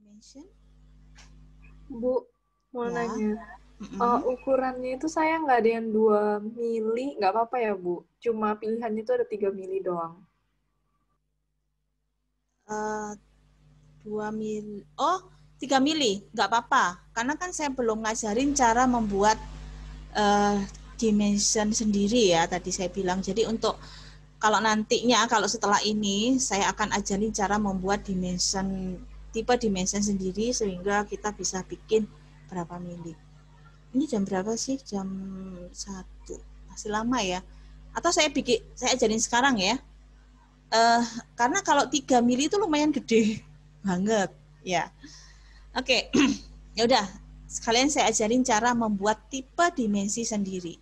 dimension? Bu, mau Ya. nanya. Ukurannya itu saya nggak ada yang 2 mili, nggak apa-apa ya, Bu? Cuma pilihannya itu ada 3 mili doang. 2 mili. Oh, 3 mili. Nggak apa-apa. Karena kan saya belum ngajarin cara membuat dimension sendiri ya. Tadi saya bilang. Jadi untuk kalau nantinya, kalau setelah ini, saya akan ajarin cara membuat dimension, tipe dimension sendiri sehingga kita bisa bikin berapa mili. Ini jam berapa sih? Jam 1. Masih lama ya. Atau saya ajarin sekarang ya. Karena kalau 3 mili itu lumayan gede banget ya. Oke. Ya udah, sekalian saya ajarin cara membuat tipe dimensi sendiri.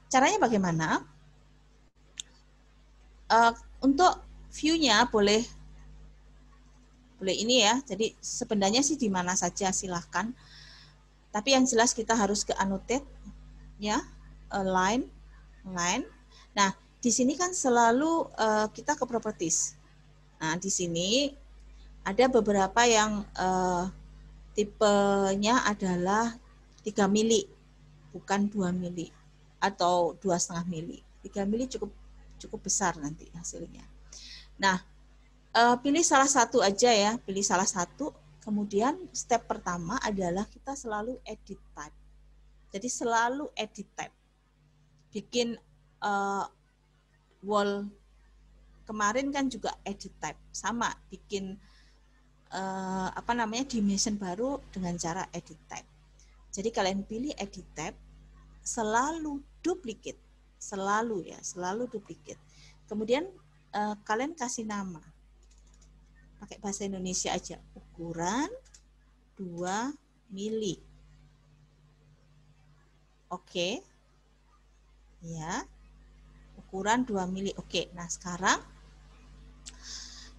Caranya bagaimana? Untuk view-nya boleh ini ya. Jadi sebenarnya sih di mana saja silahkan. Tapi yang jelas kita harus ke annotate ya, line. Nah, di sini kan selalu kita ke properties. Nah, di sini ada beberapa yang tipenya adalah 3 mili, bukan 2 mili atau 2,5 mili. 3 mili cukup besar nanti hasilnya. Nah, pilih salah satu aja ya, pilih salah satu. Kemudian step pertama adalah kita selalu edit type. Jadi selalu edit type. Bikin wall kemarin kan juga edit type, sama bikin dimension baru dengan cara edit type. Jadi kalian pilih edit type, selalu duplicate, selalu duplicate. Kemudian kalian kasih nama, pakai bahasa Indonesia aja, ukuran 2 mili. Oke. Ya. Ukuran 2 mili. Oke. Nah, sekarang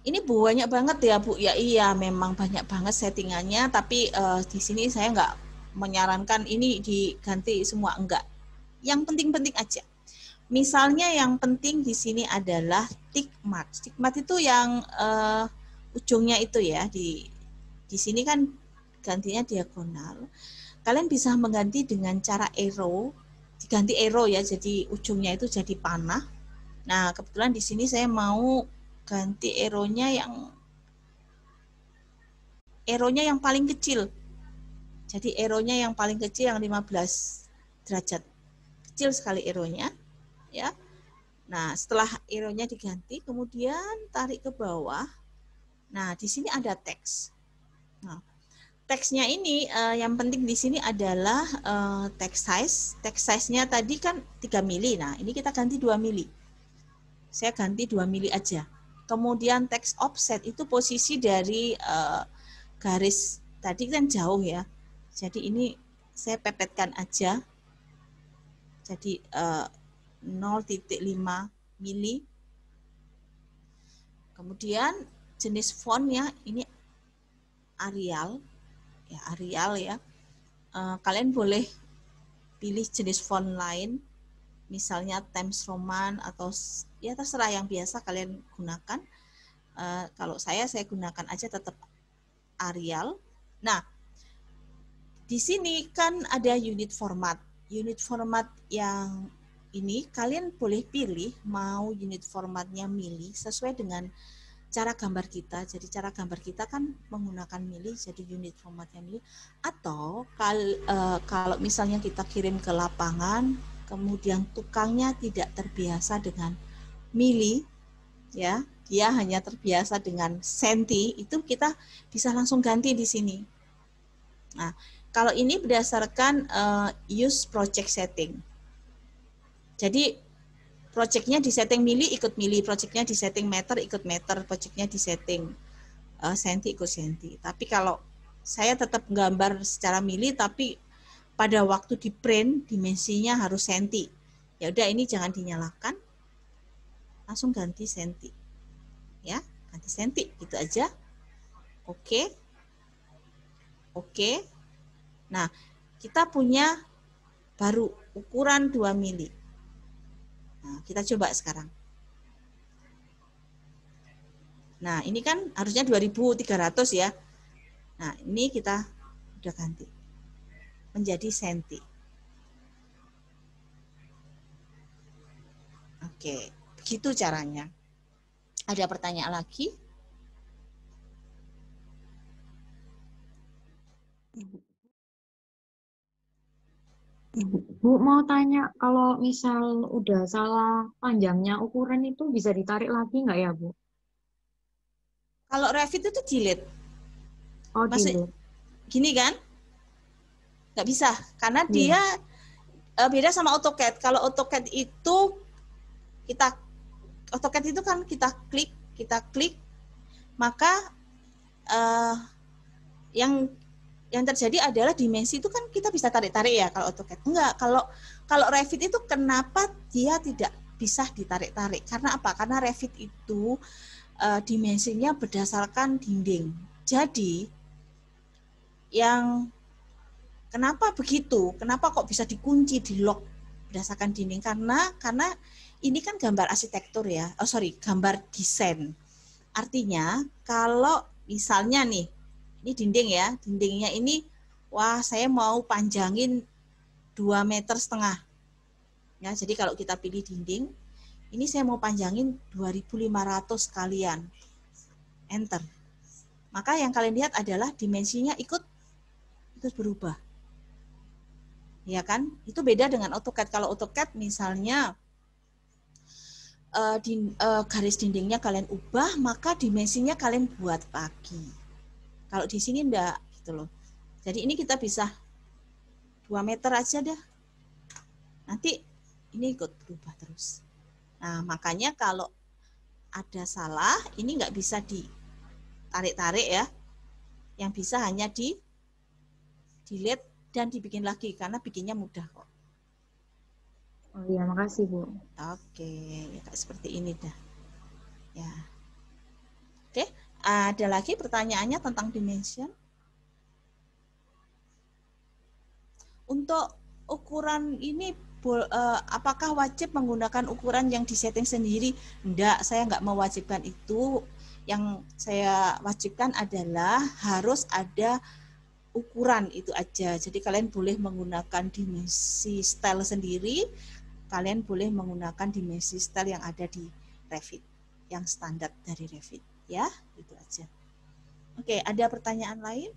ini banyak banget ya, Bu. Ya iya, memang banyak banget settingannya, tapi di sini saya nggak menyarankan ini diganti semua, enggak. Yang penting-penting aja. Misalnya yang penting di sini adalah tick mark. Tick mark itu yang ujungnya itu ya, di sini kan gantinya diagonal. Kalian bisa mengganti dengan cara arrow, diganti arrow ya, jadi ujungnya itu jadi panah. Nah, kebetulan di sini saya mau ganti arrow-nya yang paling kecil. Jadi arrow-nya yang paling kecil yang 15 derajat. Kecil sekali arrow-nya ya. Nah, setelah arrow-nya diganti, kemudian tarik ke bawah. Nah, di sini ada teks. Nah, teksnya ini yang penting di sini adalah text size. Text size-nya tadi kan 3 mili. Nah, ini kita ganti 2 mili. Saya ganti 2 mili aja. Kemudian text offset itu posisi dari garis tadi kan jauh ya. Jadi ini saya pepetkan aja. Jadi 0,5 mili. Kemudian jenis fontnya ini Arial ya. Kalian boleh pilih jenis font lain, misalnya Times Roman atau ya terserah yang biasa kalian gunakan. Kalau saya gunakan aja tetap Arial. Nah, di sini kan ada unit format. Unit format yang ini kalian boleh pilih mau unit formatnya mili sesuai dengan cara gambar kita. Jadi cara gambar kita kan menggunakan mili, jadi unit formatnya mili. Atau kalau misalnya kita kirim ke lapangan, kemudian tukangnya tidak terbiasa dengan mili, ya, dia hanya terbiasa dengan senti, itu kita bisa langsung ganti di sini. Nah, kalau ini berdasarkan use project setting. Jadi projectnya di setting mili ikut mili, projectnya di setting meter ikut meter, projectnya di setting senti ikut senti. Tapi kalau saya tetap gambar secara mili, tapi pada waktu di print dimensinya harus senti. Ya udah, ini jangan dinyalakan, langsung ganti senti. Ya, ganti senti gitu aja. Oke. Oke. Nah, kita punya baru ukuran 2 mili. Nah, kita coba sekarang. Nah, ini kan harusnya 2300 ya. Nah, ini kita udah ganti menjadi senti. Oke, begitu caranya. Ada pertanyaan lagi? Bu, mau tanya, kalau misal udah salah panjangnya ukuran itu bisa ditarik lagi nggak ya, Bu? Kalau Revit itu delete. Oh, Maksud delete. gini kan? Nggak bisa, karena Iya. dia beda sama AutoCAD. Kalau AutoCAD itu AutoCAD itu kan kita klik, maka yang terjadi adalah dimensi itu kan kita bisa tarik-tarik ya kalau AutoCAD. Enggak, kalau Revit itu kenapa dia tidak bisa ditarik-tarik? Karena apa? Karena Revit itu dimensinya berdasarkan dinding. Jadi yang kenapa begitu? Kenapa kok bisa dikunci, di lock berdasarkan dinding? Karena ini kan gambar arsitektur ya. Gambar desain. Artinya kalau misalnya nih, ini dinding ya, dindingnya ini, wah saya mau panjangin 2,5 meter. Ya, jadi kalau kita pilih dinding, ini saya mau panjangin 2.500 kalian. Enter. Maka yang kalian lihat adalah dimensinya ikut berubah. Ya kan? Itu beda dengan AutoCAD. Kalau AutoCAD misalnya garis dindingnya kalian ubah, maka dimensinya kalian buat lagi. Kalau di sini enggak gitu loh. Jadi ini kita bisa 2 meter aja dah. Nanti ini ikut berubah terus. Nah, makanya kalau ada salah, ini nggak bisa ditarik-tarik ya. Yang bisa hanya di delete dan dibikin lagi, karena bikinnya mudah kok. Oh iya, makasih Bu. Oke, ya seperti ini dah. Ya. Oke, ada lagi pertanyaannya tentang dimension? Untuk ukuran ini, apakah wajib menggunakan ukuran yang disetting sendiri? Enggak, saya enggak mewajibkan itu. Yang saya wajibkan adalah harus ada ukuran itu aja. Jadi kalian boleh menggunakan dimensi style sendiri, kalian boleh menggunakan dimensi style yang ada di Revit, yang standar dari Revit. Ya, itu aja. Oke, ada pertanyaan lain?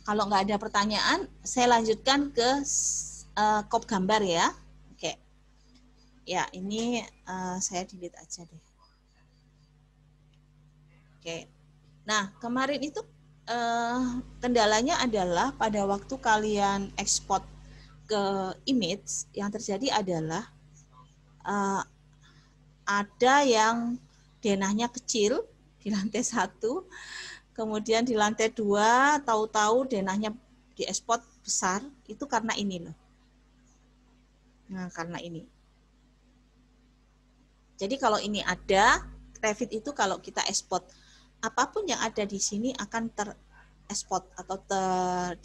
Kalau nggak ada pertanyaan, saya lanjutkan ke kop gambar ya. Oke. Ya, ini saya delete aja deh. Oke. Nah, kemarin itu kendalanya adalah pada waktu kalian ekspor ke image, yang terjadi adalah ada yang denahnya kecil di lantai 1, kemudian di lantai 2 tahu-tahu denahnya diekspor besar, itu karena ini loh. Nah, karena ini. Jadi kalau ini ada, Revit itu kalau kita ekspor, apapun yang ada di sini akan terekspor atau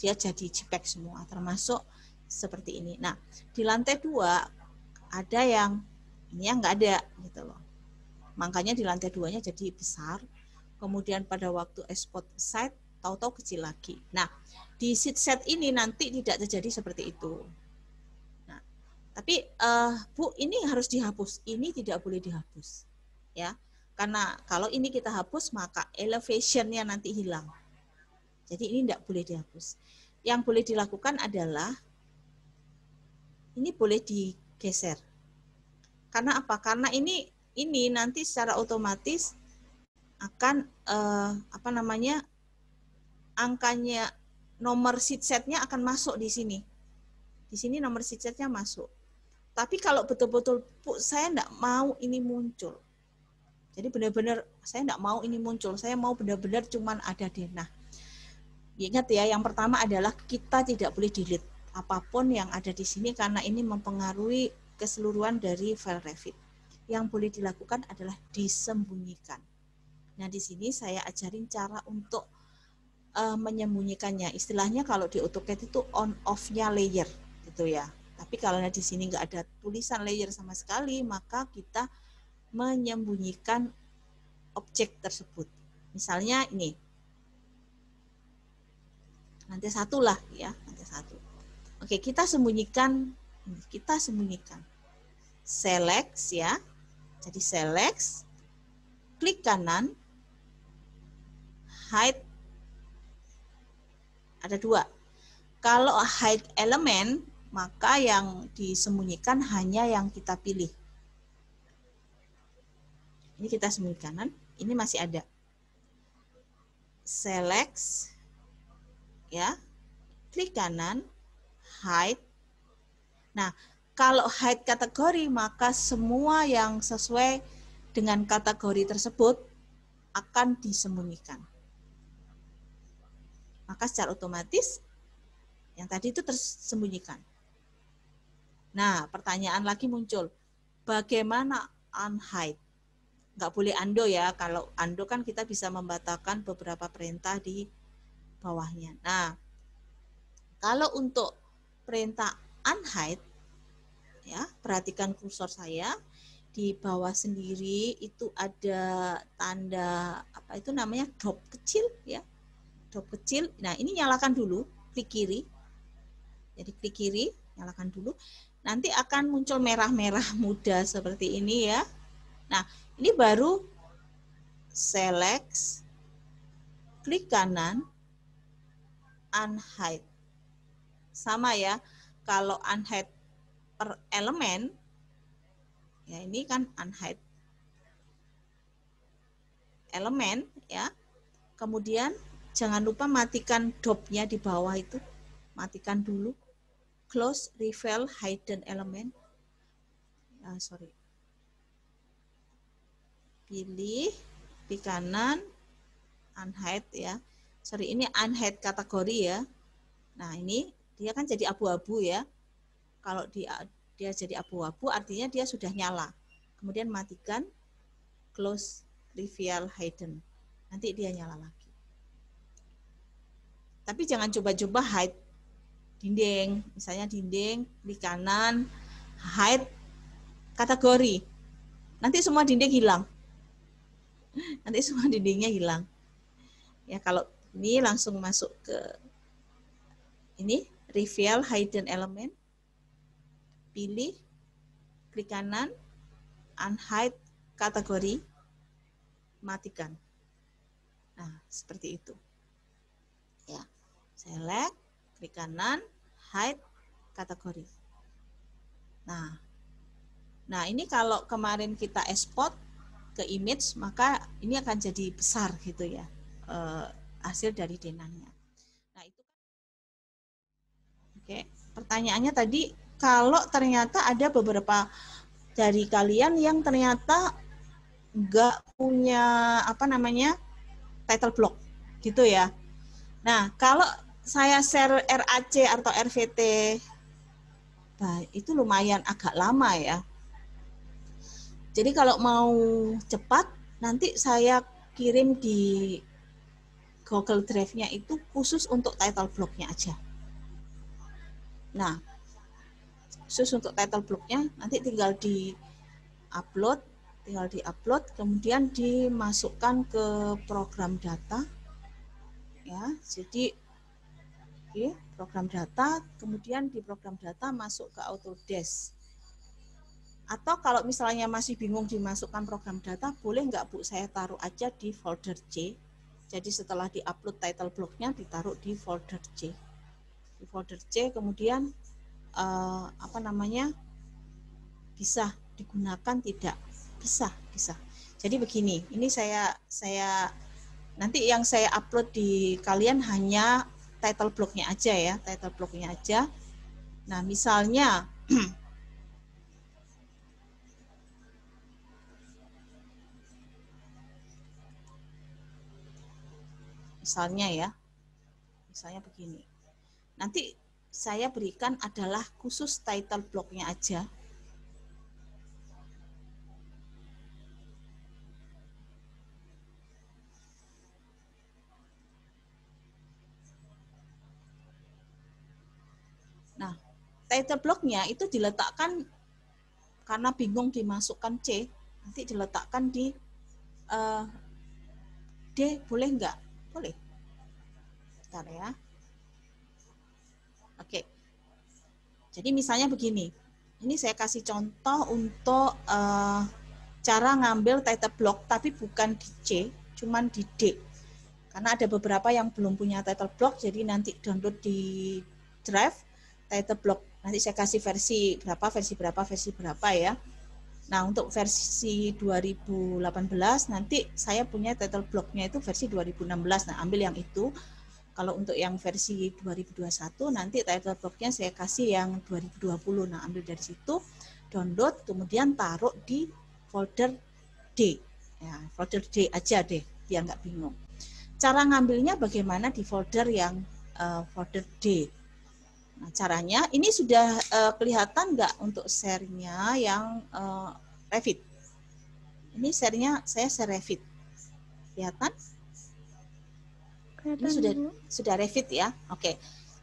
dia jadi JPEG semua, termasuk seperti ini. Nah, di lantai 2 ada yang ini yang nggak ada gitu loh. Makanya di lantai 2-nya jadi besar. Kemudian pada waktu ekspor site, tahu-tahu kecil lagi. Nah, di sheet set ini nanti tidak terjadi seperti itu. Nah, tapi Bu, ini harus dihapus. Ini tidak boleh dihapus. Ya, karena kalau ini kita hapus, maka elevation-nya nanti hilang. Jadi ini tidak boleh dihapus. Yang boleh dilakukan adalah, ini boleh digeser. Karena apa? Karena ini nanti secara otomatis akan angkanya, nomor sheet setnya akan masuk di sini. Di sini nomor sheet setnya masuk. Tapi kalau betul-betul saya enggak mau ini muncul. Jadi benar-benar saya enggak mau ini muncul. Saya mau benar-benar cuman ada denah. Ingat ya, yang pertama adalah kita tidak boleh delete apapun yang ada di sini karena ini mempengaruhi keseluruhan dari file Revit. Yang boleh dilakukan adalah disembunyikan. Nah, di sini saya ajarin cara untuk menyembunyikannya. Istilahnya kalau di AutoCAD itu on off-nya layer gitu ya. Tapi kalau di sini nggak ada tulisan layer sama sekali, maka kita menyembunyikan objek tersebut. Misalnya ini. Nanti satu lah ya, nanti satu. Oke, kita sembunyikan. Select ya. Jadi select, klik kanan, hide. Ada dua. Kalau hide element, maka yang disembunyikan hanya yang kita pilih. Ini kita sembunyikan kanan, ini masih ada. Select, ya, klik kanan, hide. Nah, kalau hide kategori, maka semua yang sesuai dengan kategori tersebut akan disembunyikan. Maka secara otomatis yang tadi itu tersembunyikan. Nah, pertanyaan lagi muncul. Bagaimana unhide? Nggak boleh undo ya. Kalau undo kan kita bisa membatalkan beberapa perintah di bawahnya. Nah, kalau untuk perintah unhide, ya, perhatikan kursor saya. Di bawah sendiri itu ada tanda, apa itu namanya, drop kecil ya. Drop kecil. Nah, ini nyalakan dulu, klik kiri. Jadi klik kiri, nyalakan dulu. Nanti akan muncul merah-merah muda seperti ini ya. Nah, ini baru select, klik kanan, unhide. Sama ya, kalau unhide per elemen, ya ini kan unhide elemen ya. Kemudian jangan lupa matikan dropnya di bawah itu, matikan dulu. Close, reveal, hidden element. Pilih di kanan, unhide ya. Ini unhide kategori ya. Nah, ini dia kan jadi abu-abu ya. Kalau dia jadi abu-abu artinya dia sudah nyala. Kemudian matikan, close, reveal, hidden. Nanti dia nyala lagi. Tapi jangan coba-coba hide dinding. Misalnya dinding, klik kanan, hide kategori. Nanti semua dinding hilang. Nanti semua dindingnya hilang. Ya, kalau ini langsung masuk ke ini, reveal hidden element. Pilih, klik kanan, unhide kategori, matikan. Nah, seperti itu. Ya, select, klik kanan, hide kategori. Nah, ini kalau kemarin kita export ke image, maka ini akan jadi besar gitu ya, hasil dari denahnya. Nah, itu oke. Pertanyaannya tadi, kalau ternyata ada beberapa dari kalian yang ternyata nggak punya title block gitu ya. Nah, kalau saya share RAC atau RVT, nah, itu lumayan agak lama ya. Jadi kalau mau cepat, nanti saya kirim di Google Drive-nya itu khusus untuk title block-nya aja. Nah, khusus untuk title block-nya nanti tinggal di-upload, kemudian dimasukkan ke program data. Ya, jadi program data, kemudian di program data masuk ke Autodesk. Atau kalau misalnya masih bingung dimasukkan program data, boleh nggak Bu, saya taruh aja di folder C. Jadi setelah di-upload title block-nya ditaruh di folder C. Di folder C kemudian bisa digunakan tidak? Bisa. Jadi begini, ini saya nanti yang saya upload di kalian hanya title block-nya aja ya, title block-nya aja. Nah, misalnya misalnya begini. Nanti saya berikan adalah khusus title block-nya aja. title block-nya itu diletakkan karena bingung dimasukkan C, nanti diletakkan di D, boleh nggak? Boleh. Bentar ya. Oke. Jadi misalnya begini. Ini saya kasih contoh untuk cara ngambil title block, tapi bukan di C, cuman di D. Karena ada beberapa yang belum punya title block, jadi nanti download di drive title block. Nanti saya kasih versi berapa ya. Nah, untuk versi 2018 nanti saya punya title block-nya itu versi 2016. Nah, ambil yang itu. Kalau untuk yang versi 2021 nanti title block-nya saya kasih yang 2020. Nah, ambil dari situ, download, kemudian taruh di folder D. Ya, folder D aja deh, biar nggak bingung. Cara ngambilnya bagaimana di folder yang folder D. Nah, caranya ini sudah kelihatan nggak untuk share-nya yang Revit? Ini share-nya saya share Revit. Kelihatan? Ini sudah Revit ya. Oke.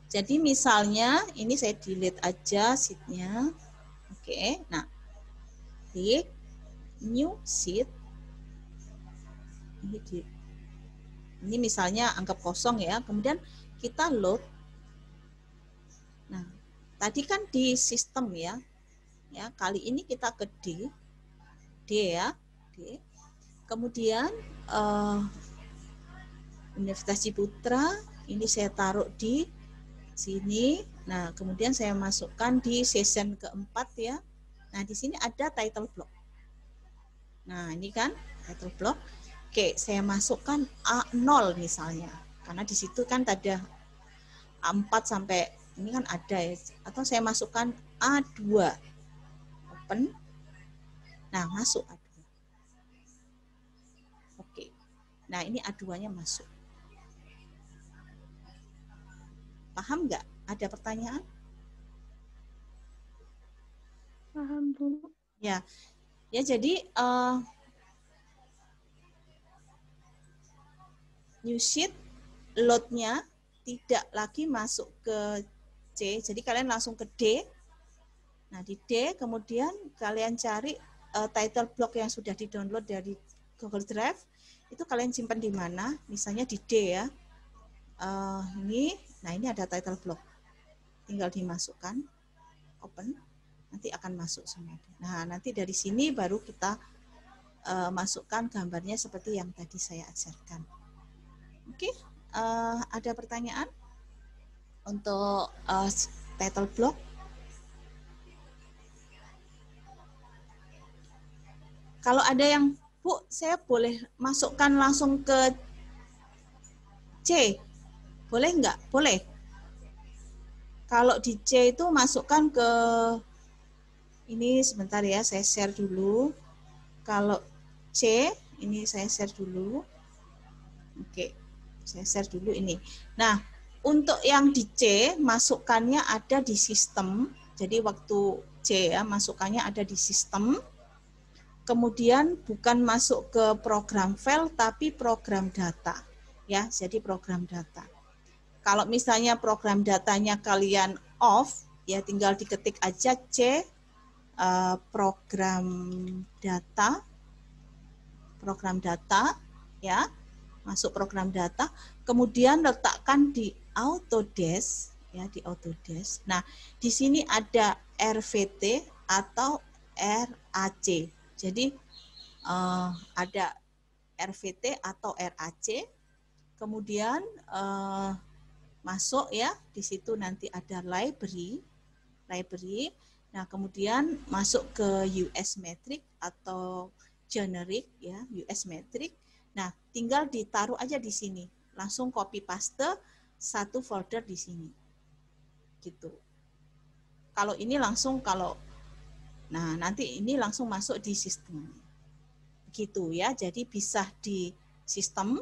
Jadi misalnya ini saya delete aja sheet-nya. Oke. Nah, klik new sheet. Ini misalnya anggap kosong ya. Kemudian kita load. Nah, tadi kan di sistem ya. Ya, kali ini kita ke D ya, D. Kemudian Universitas Ciputra, ini saya taruh di sini. Nah, kemudian saya masukkan di season keempat ya. Nah, di sini ada title block. Nah, ini kan title block. Oke, saya masukkan A0 misalnya. Karena di situ kan ada A4 sampai ini kan ada ya. Atau saya masukkan A2. Open. Nah, masuk A2. Oke. Nah, ini A2-nya masuk. Paham nggak? Ada pertanyaan? Paham, Bu. Ya, ya jadi new sheet load-nya tidak lagi masuk ke C, jadi kalian langsung ke D. Nah, di D kemudian kalian cari title block yang sudah di-download dari Google Drive, itu kalian simpan di mana? Misalnya di D ya. Nah ini ada title block. Tinggal dimasukkan, open, nanti akan masuk semua. Nah, nanti dari sini baru kita masukkan gambarnya seperti yang tadi saya ajarkan. Oke, ada pertanyaan untuk title block? Kalau ada yang, Bu, saya boleh masukkan langsung ke C? Boleh nggak? Boleh. Kalau di C itu masukkan ke, ini sebentar ya, saya share dulu. Kalau C, ini saya share dulu. Oke, saya share dulu ini. Nah, untuk yang di C, masukkannya ada di sistem. Jadi waktu C ya, masukkannya ada di sistem. Kemudian bukan masuk ke program file, tapi program data. Ya, jadi program data. Kalau misalnya program datanya kalian off, ya tinggal diketik aja C program data, ya, masuk program data, kemudian letakkan di Autodesk, ya di Autodesk. Nah, di sini ada RVT atau RAC. Jadi ada RVT atau RAC, kemudian masuk ya, di situ nanti ada library. Nah, kemudian masuk ke US Metric atau generic ya, US Metric. Nah, tinggal ditaruh aja di sini. Langsung copy paste satu folder di sini. Gitu. Kalau ini langsung nah nanti ini langsung masuk di sistem. Gitu ya. Jadi bisa di sistem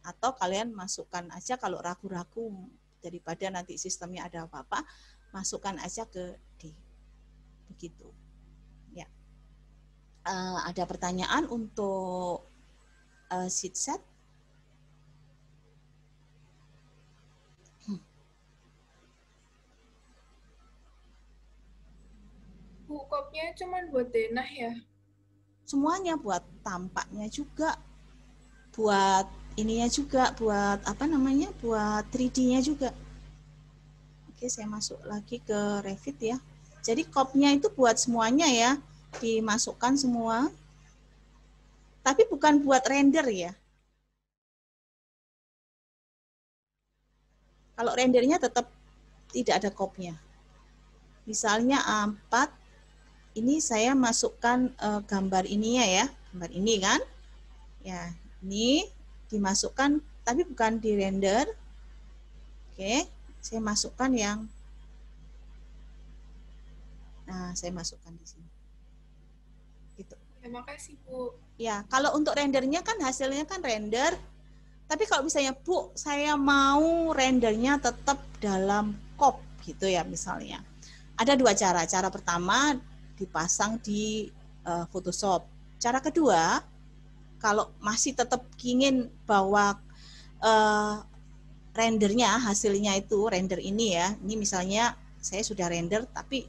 atau kalian masukkan aja kalau ragu-ragu daripada nanti sistemnya ada apa-apa, masukkan aja ke D. Begitu. Ya. Ada pertanyaan untuk sheet set? Bu, kopnya cuma buat denah ya? Semuanya, buat tampaknya juga, buat ininya juga, buat apa namanya, buat 3D-nya juga. Oke, saya masuk lagi ke Revit ya. Jadi kopnya itu buat semuanya ya, dimasukkan semua. Tapi bukan buat render ya. Kalau rendernya tetap tidak ada kopnya. Misalnya A4, ini saya masukkan gambar ininya ya, gambar ini kan. Ya, ini dimasukkan, tapi bukan di render. Oke, saya masukkan yang, nah saya masukkan di sini. Gitu. Terima kasih, Bu. Ya, kalau untuk rendernya kan hasilnya kan render. Tapi kalau misalnya, Bu, saya mau rendernya tetap dalam COP gitu ya misalnya. Ada dua cara. Cara pertama dipasang di Photoshop. Cara kedua, kalau masih tetap ingin bahwa rendernya, hasilnya itu render ini ya. Ini misalnya saya sudah render tapi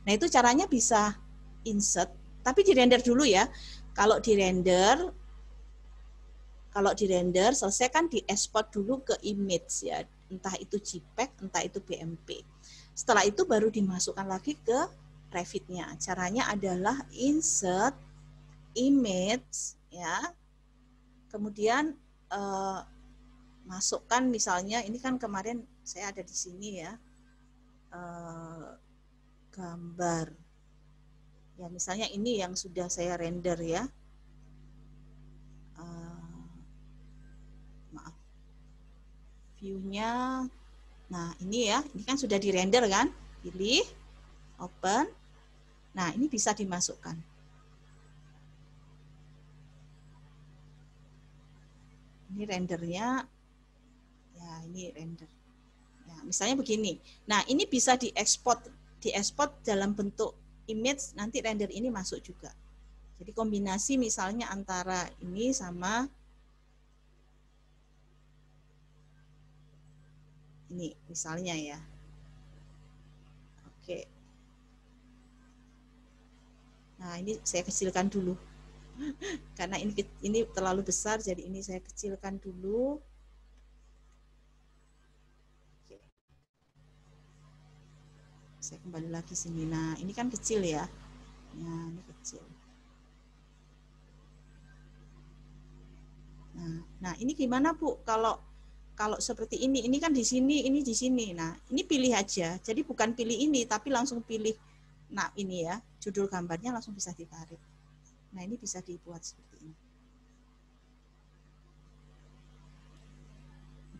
nah itu caranya bisa insert tapi di render dulu ya. Kalau di render selesai kan diekspor dulu ke image ya, entah itu JPEG, entah itu BMP. Setelah itu baru dimasukkan lagi ke Revit-nya. Caranya adalah insert image ya. Kemudian masukkan misalnya ini kan kemarin saya ada di sini ya. Gambar. Ya misalnya ini yang sudah saya render ya. Maaf, view-nya, nah ini ya, ini kan sudah di render kan, pilih, open, nah ini bisa dimasukkan. Ini rendernya, ya ini render. Ya, misalnya begini, nah ini bisa diekspor dalam bentuk image, nanti render ini masuk juga. Jadi kombinasi misalnya antara ini sama ini misalnya ya. Oke. Nah, ini saya kecilkan dulu. Karena ini terlalu besar, jadi ini saya kecilkan dulu. Oke. Saya kembali lagi sini. Nah, ini kan kecil ya. Nah, ini kecil. Nah, ini gimana Bu? Kalau seperti ini kan di sini, ini di sini. Nah, ini pilih aja. Jadi bukan pilih ini, tapi langsung pilih. Nah, ini ya, judul gambarnya langsung bisa ditarik. Nah, ini bisa dibuat seperti ini.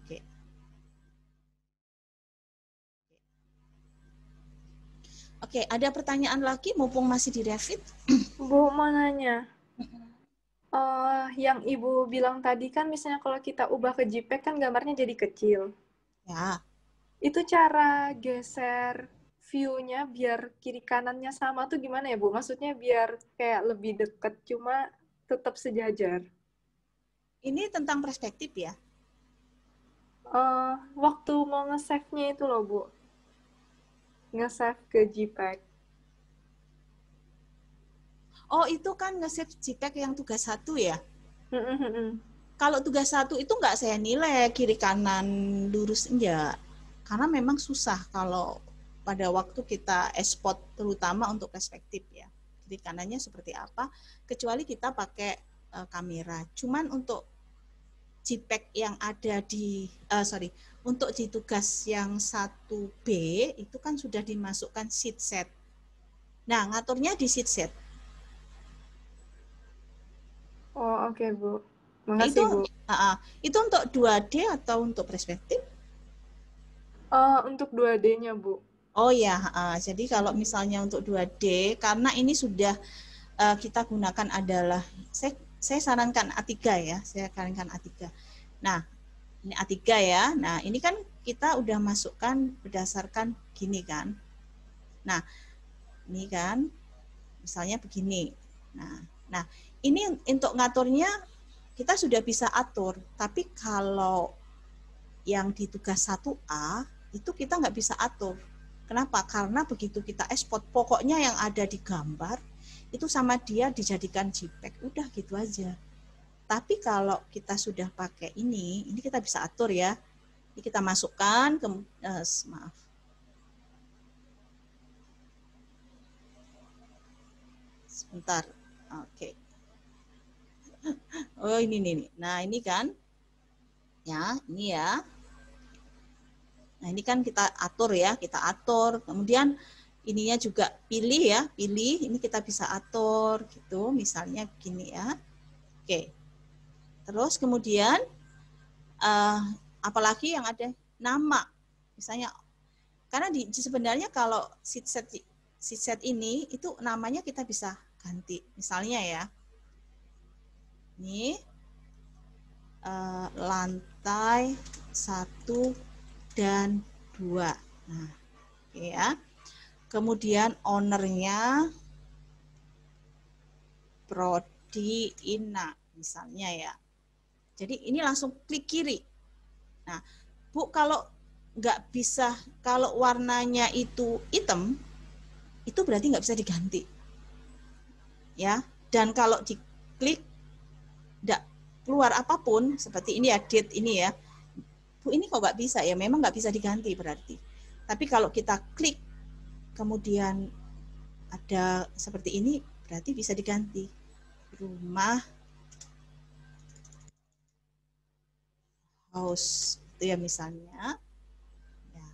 Oke. Oke, ada pertanyaan lagi mumpung masih di Revit? Bu, mau nanya. Yang Ibu bilang tadi kan misalnya kalau kita ubah ke JPEG kan gambarnya jadi kecil. Ya. Itu cara geser view-nya biar kiri kanannya sama tuh gimana ya, Bu? Maksudnya biar kayak lebih deket, cuma tetap sejajar. Ini tentang perspektif ya? Waktu mau nge-save-nya itu loh, Bu. Nge-save ke JPEG. Oh, itu kan nge-save JPEG yang tugas 1 ya? Kalau tugas 1 itu nggak saya nilai kiri kanan lurus, enggak. Karena memang susah kalau pada waktu kita ekspor, terutama untuk perspektif ya. Kiri kanannya seperti apa, kecuali kita pakai kamera. Cuman untuk JPEG yang ada di, untuk di tugas yang 1B, itu kan sudah dimasukkan sheet set. Nah, ngaturnya di sheet set. Oh, oke, Bu. Makasih, Bu. Itu untuk 2D atau untuk perspektif? Untuk 2D-nya, Bu. Oh ya, jadi kalau misalnya untuk 2D, karena ini sudah kita gunakan adalah, saya sarankan A3 ya, saya sarankan A3. Nah, ini A3 ya, nah ini kan kita udah masukkan berdasarkan gini kan. Nah, ini kan, misalnya begini. Nah, ini untuk ngaturnya kita sudah bisa atur, tapi kalau yang di tugas 1A itu kita nggak bisa atur. Kenapa? Karena begitu kita ekspor, pokoknya yang ada di gambar itu sama dia dijadikan JPEG, udah gitu aja. Tapi kalau kita sudah pakai ini kita bisa atur ya. Ini kita masukkan ke maaf. Sebentar. Oke. Oh, ini nih. Nah, ini kan ya, ini ya. Nah, ini kan kita atur ya, kita atur. Kemudian ininya juga pilih ya, pilih. Ini kita bisa atur gitu, misalnya begini ya. Oke. Terus kemudian apalagi yang ada nama. Misalnya karena sebenarnya kalau sheet set ini itu namanya kita bisa ganti. Misalnya ya. Ini lantai 1 dan 2. Nah, oke ya. Kemudian ownernya Prodi Ina misalnya ya. Jadi ini langsung klik kiri. Nah, Bu, kalau nggak bisa, kalau warnanya itu hitam, itu berarti nggak bisa diganti. Ya, dan kalau diklik nggak keluar apapun, seperti ini ya, date ini ya. Bu, ini kok nggak bisa ya, memang nggak bisa diganti berarti. Tapi kalau kita klik, kemudian ada seperti ini, berarti bisa diganti. Rumah house itu ya misalnya. Ya.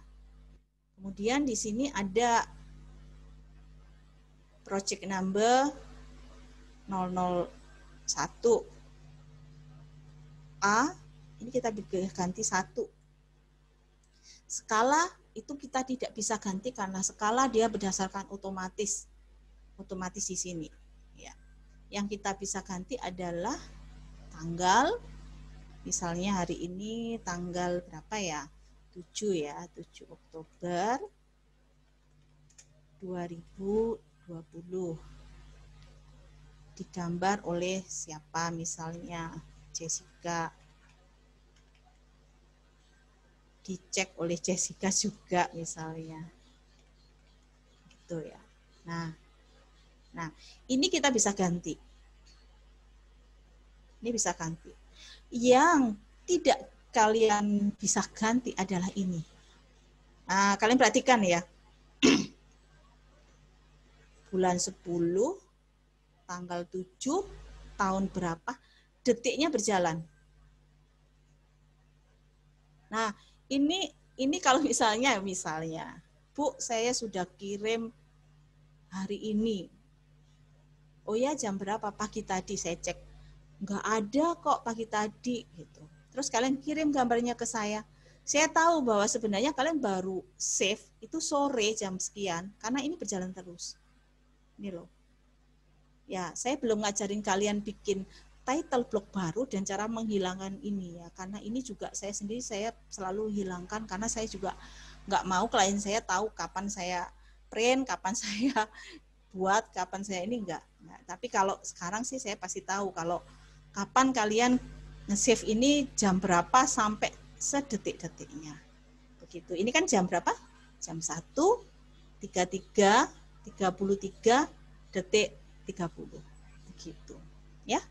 Kemudian di sini ada project number 001 A, ini kita ganti 1. Skala itu kita tidak bisa ganti karena skala dia berdasarkan otomatis di sini. Ya. Yang kita bisa ganti adalah tanggal, misalnya hari ini tanggal berapa ya? 7 ya, 7 Oktober 2020. Digambar oleh siapa, misalnya Jessica. Dicek oleh Jessica juga misalnya. Gitu ya. Nah, ini kita bisa ganti. Ini bisa ganti. Yang tidak kalian bisa ganti adalah ini. Nah, kalian perhatikan ya. Bulan 10, tanggal 7, tahun berapa, detiknya berjalan. Nah, ini kalau misalnya, Bu, saya sudah kirim hari ini. Oh ya, jam berapa? Pagi tadi saya cek. Nggak ada kok pagi tadi gitu. Terus kalian kirim gambarnya ke saya. Saya tahu bahwa sebenarnya kalian baru save itu sore jam sekian karena ini berjalan terus. Ini loh. Ya, saya belum ngajarin kalian bikin title blog baru dan cara menghilangkan ini ya, karena ini juga saya sendiri selalu hilangkan karena saya juga nggak mau klien saya tahu kapan saya print, kapan saya buat, kapan saya ini enggak. Nah, tapi kalau sekarang sih saya pasti tahu kalau kapan kalian nge-save ini jam berapa sampai sedetik-detiknya. Begitu. Ini kan jam berapa? Jam 1:33 detik 30. Begitu. Ya.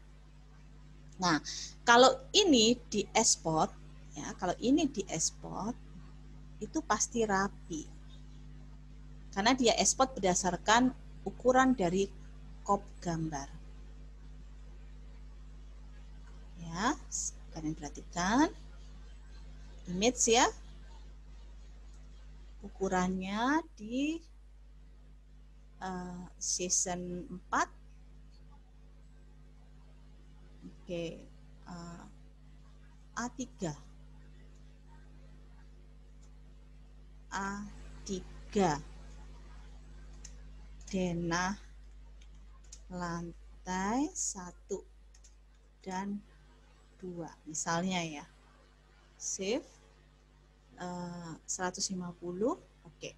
Nah, kalau ini diekspor, ya, kalau ini diekspor itu pasti rapi. Karena dia ekspor berdasarkan ukuran dari crop gambar. Ya, kalian perhatikan. Image ya. Ukurannya di season 4. Oke, A3. Denah lantai 1 dan 2 misalnya ya. Save 150. Oke.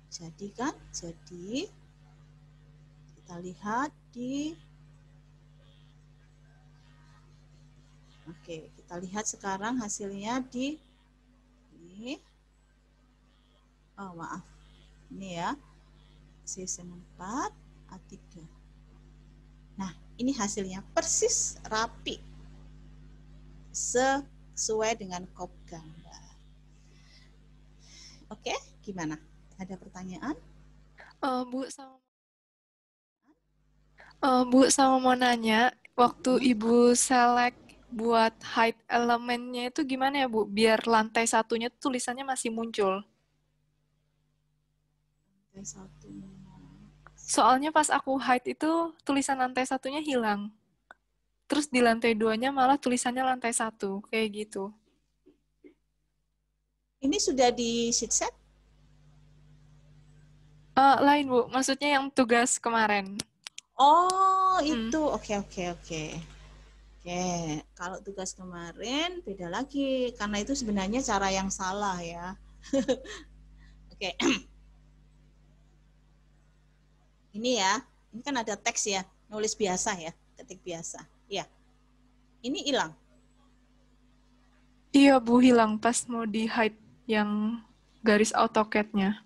Jadi kan, jadi kita lihat di Oke, kita lihat sekarang hasilnya di ini. Oh, maaf. Ini ya. Season 4, A3. Nah, ini hasilnya persis rapi. Sesuai dengan kop gambar. Oke, gimana? Ada pertanyaan? Bu, sama mau nanya, waktu Hmm. Ibu select buat hide elemennya itu gimana ya, Bu? Biar lantai satunya tulisannya masih muncul. Satunya. Soalnya pas aku hide itu tulisan lantai satunya hilang. Terus di lantai 2-nya malah tulisannya lantai 1, kayak gitu. Ini sudah di sheet set? Lain, Bu. Maksudnya yang tugas kemarin. Oh, itu. Oke. Oke, kalau tugas kemarin beda lagi, karena itu sebenarnya cara yang salah ya. Oke. Ini ya, ini kan ada teks ya, nulis biasa ya, ketik biasa. Ya, ini hilang. Iya, Bu, hilang pas mau di-hide yang garis AutoCAD-nya.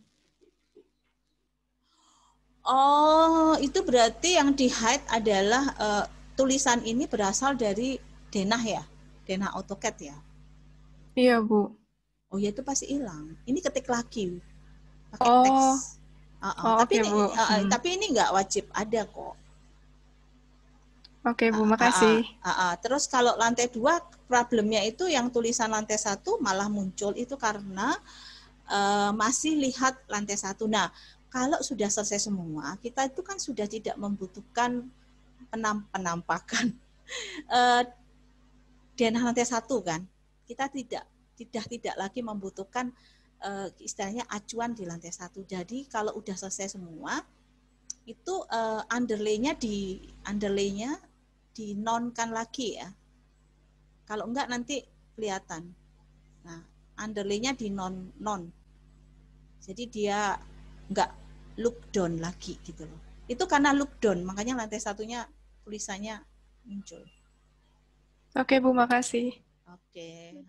Oh, itu berarti yang di hide adalah tulisan ini berasal dari denah ya, denah AutoCAD ya. Iya, Bu. Oh ya, itu pasti hilang. Ini ketik lagi, pakai Oh. teks. Oke, Bu. Tapi ini nggak wajib ada kok. Oke, Bu, makasih. Terus kalau lantai 2, problemnya itu yang tulisan lantai 1 malah muncul itu karena masih lihat lantai 1. Nah, kalau sudah selesai semua, kita itu kan sudah tidak membutuhkan penampakan denah lantai 1 kan. Kita tidak lagi membutuhkan istilahnya acuan di lantai 1. Jadi kalau udah selesai semua, itu underlay-nya dinonkan lagi ya. Kalau enggak nanti kelihatan. Nah, underlay-nya di non. Jadi dia enggak look down lagi gitu loh. Itu karena look down, makanya lantai satunya tulisannya muncul. Oke, Bu, makasih. Oke.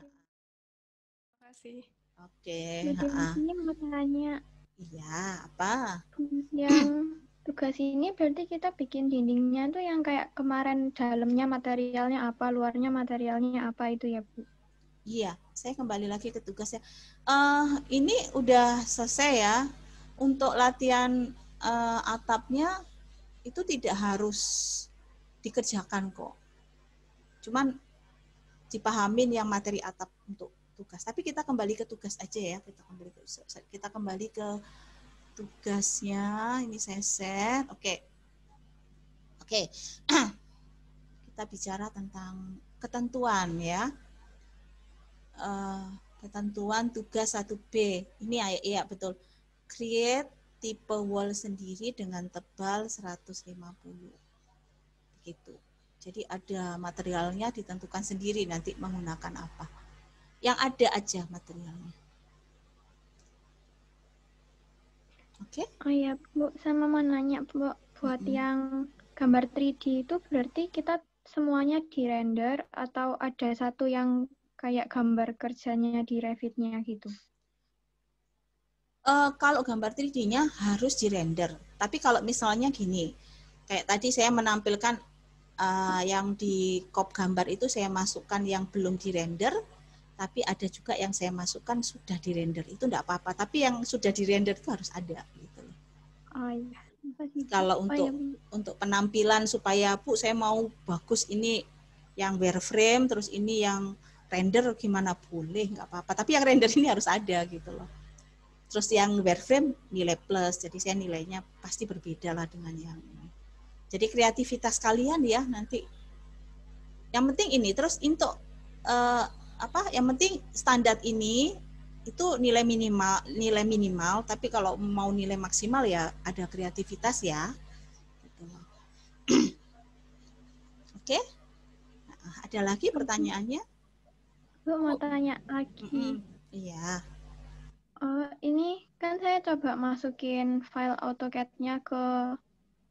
Makasih. Oke. Ini mau tanya. Iya, apa? Yang tugas ini berarti kita bikin dindingnya tuh yang kayak kemarin dalamnya materialnya apa, luarnya materialnya apa itu ya, Bu? Iya, saya kembali lagi ke tugasnya. Ini udah selesai ya. Untuk latihan atapnya itu tidak harus dikerjakan kok. Cuman dipahamin yang materi atap untuk tugas. Tapi kita kembali ke tugas aja ya. Kita kembali ke tugasnya. Ini saya set. Oke. Kita bicara tentang ketentuan ya. Ketentuan tugas 1B. Ini ya betul. Create tipe wall sendiri dengan tebal 150. Begitu. Jadi ada materialnya ditentukan sendiri nanti menggunakan apa. Yang ada aja materialnya. Oke? Oh iya, Bu, sama mau nanya, Bu, buat yang gambar 3D itu berarti kita semuanya di-render atau ada satu yang kayak gambar kerjanya di Revit-nya gitu? Kalau gambar 3D-nya harus di-render. Tapi kalau misalnya gini, kayak tadi saya menampilkan yang di kop gambar itu saya masukkan yang belum di-render, tapi ada juga yang saya masukkan sudah di-render. Itu enggak apa-apa, tapi yang sudah di-render itu harus ada gitu. Oh iya. Kalau untuk penampilan supaya Bu saya mau bagus ini yang wireframe terus ini yang render gimana boleh nggak apa-apa, tapi yang render ini harus ada gitu loh. Terus yang wireframe nilai plus, jadi saya nilainya pasti berbeda lah dengan yang ini. Jadi kreativitas kalian ya nanti. Yang penting ini terus untuk yang penting standar ini itu nilai minimal, tapi kalau mau nilai maksimal ya ada kreativitas ya. Gitu. Oke? Nah, ada lagi pertanyaannya? Bu mau tanya lagi. Iya. Ini kan saya coba masukin file AutoCAD-nya ke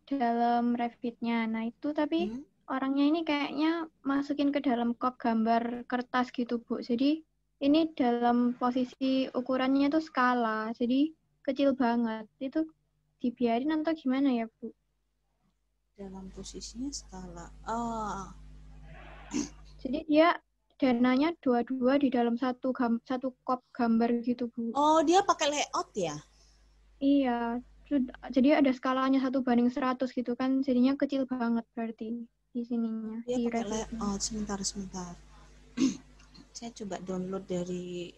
dalam Revit-nya. Nah itu tapi orangnya ini kayaknya masukin ke dalam kop gambar kertas gitu, Bu. Jadi ini dalam posisi ukurannya itu skala. Jadi kecil banget. Itu dibiarin atau gimana ya, Bu? Dalam posisinya skala. Oh, Jadi dia dananya dua-dua di dalam satu kop gambar gitu, Bu. oh dia pakai layout ya? Iya. Jadi ada skalanya 1:100 gitu kan. Jadinya kecil banget berarti di sininya. Dia Di pakai Revit-nya. layout. Sebentar. Saya coba download dari.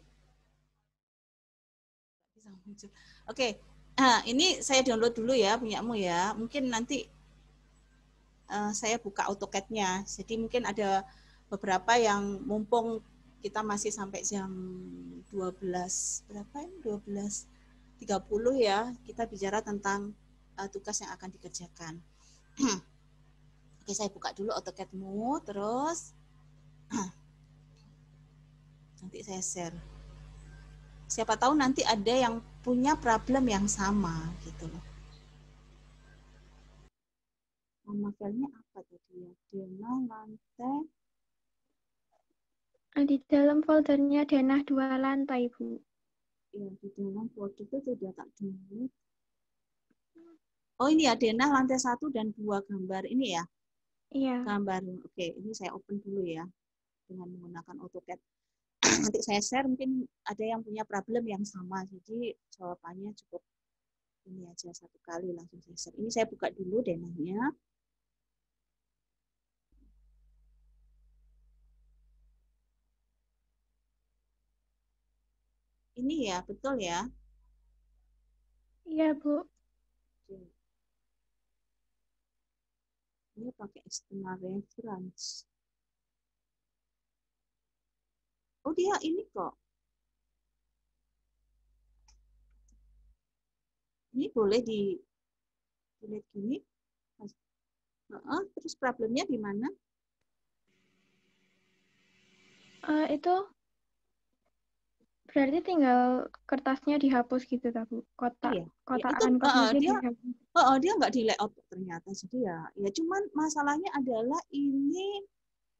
Oke. Nah, ini saya download dulu ya punyamu ya. Mungkin nanti saya buka AutoCAD-nya. Jadi mungkin ada beberapa yang mumpung kita masih sampai jam 12 berapa ini? 12.30 ya. Kita bicara tentang tugas yang akan dikerjakan. Oke, saya buka dulu AutoCAD-mu, terus nanti saya share. Siapa tahu nanti ada yang punya problem yang sama gitu loh. Nama filenya apa tadi ya? Denah lantai. Di dalam foldernya denah 2 lantai, Bu. Ya, di dalam folder itu sudah tak download. Oh ini ya, denah lantai 1 dan 2 gambar ini ya? Iya. Gambar. Oke, ini saya open dulu ya dengan menggunakan AutoCAD. Nanti saya share, mungkin ada yang punya problem yang sama, jadi jawabannya cukup ini aja satu kali langsung saya share. Ini saya buka dulu denahnya. Ini ya, betul ya? Iya, Bu. Ini pakai external reference. Oh dia ini kok. Ini boleh dilihat gini. Terus problemnya di mana? Itu berarti tinggal kertasnya dihapus gitu, tak, Bu? Iya. Kotakan Dia dihapus. dia nggak di layout ternyata. Jadi ya cuman masalahnya adalah ini.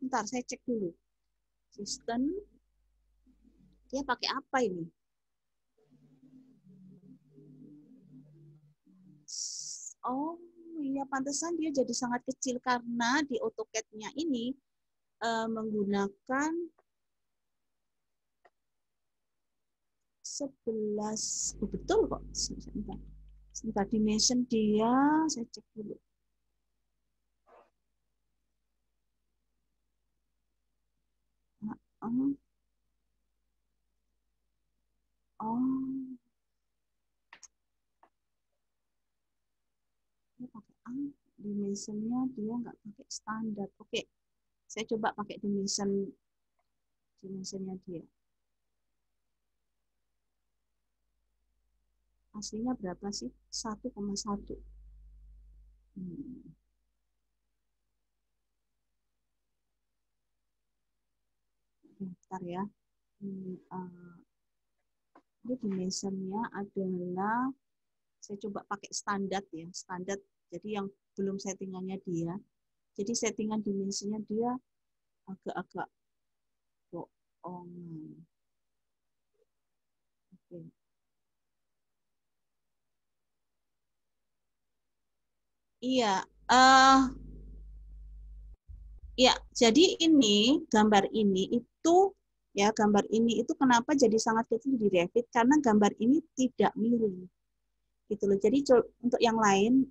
Bentar, saya cek dulu. Sistem. Dia pakai apa ini? Oh, iya pantesan dia jadi sangat kecil karena di AutoCAD-nya ini menggunakan 11. Oh, betul kok. Sebentar, dimension dia saya cek dulu. Dia pakai dimensionnya dia nggak pakai standar. Oke, saya coba pakai dimensionnya dia. Aslinya berapa sih? 1,1. Bentar ya. Ini dimensionnya adalah, saya coba pakai standar ya, standar. Jadi yang belum settingannya dia. Jadi settingan dimensinya dia agak-agak bohongan. Oke. Iya. Ya, jadi ini gambar ini itu ya gambar ini itu kenapa jadi sangat kecil di Revit karena gambar ini tidak miring. Gitu loh. Jadi untuk yang lain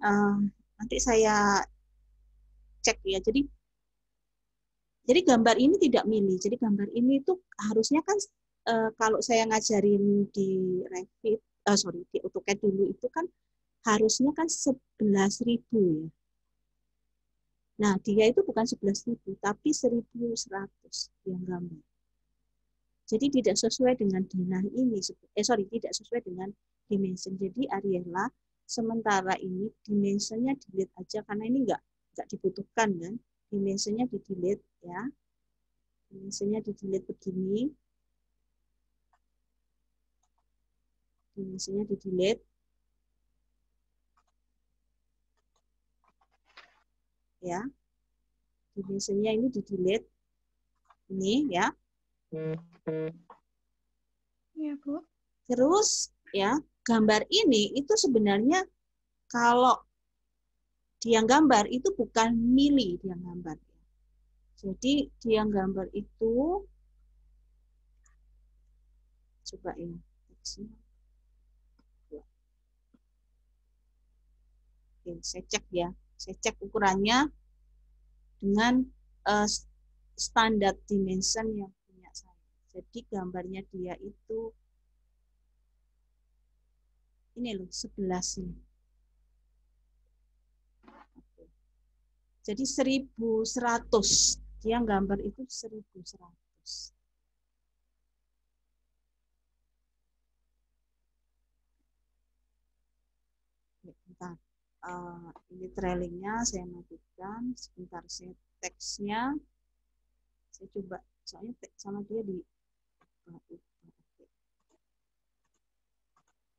nanti saya cek ya. Jadi gambar ini tidak mili. Jadi gambar ini itu harusnya kan kalau saya ngajarin di Revit, di AutoCAD dulu itu kan harusnya kan 11.000 ya. Nah, dia itu bukan 11.000 tapi 1.100 yang gambar. Jadi tidak sesuai dengan denah ini. Tidak sesuai dengan dimension. Jadi Ariella, sementara ini dimensionnya delete aja karena ini nggak dibutuhkan kan. Dimensionnya di delete ya. Dimensionnya di delete begini. Dimensionnya di delete. Ya. Dimensionnya ini di delete. Ini ya. Iya, Bu. Terus ya, gambar ini itu sebenarnya kalau dia gambar itu bukan mili dia gambar. Jadi dia gambar itu coba ini. Oke, saya cek ya. Saya cek ukurannya dengan standar dimension yang punya saya. Jadi gambarnya dia itu ini loh 11 ini. Oke. Jadi 1100. Dia gambar itu 1100. Bentar. Ini trailingnya saya matikan. Sebentar saya teksnya. Saya coba, soalnya teks sama dia di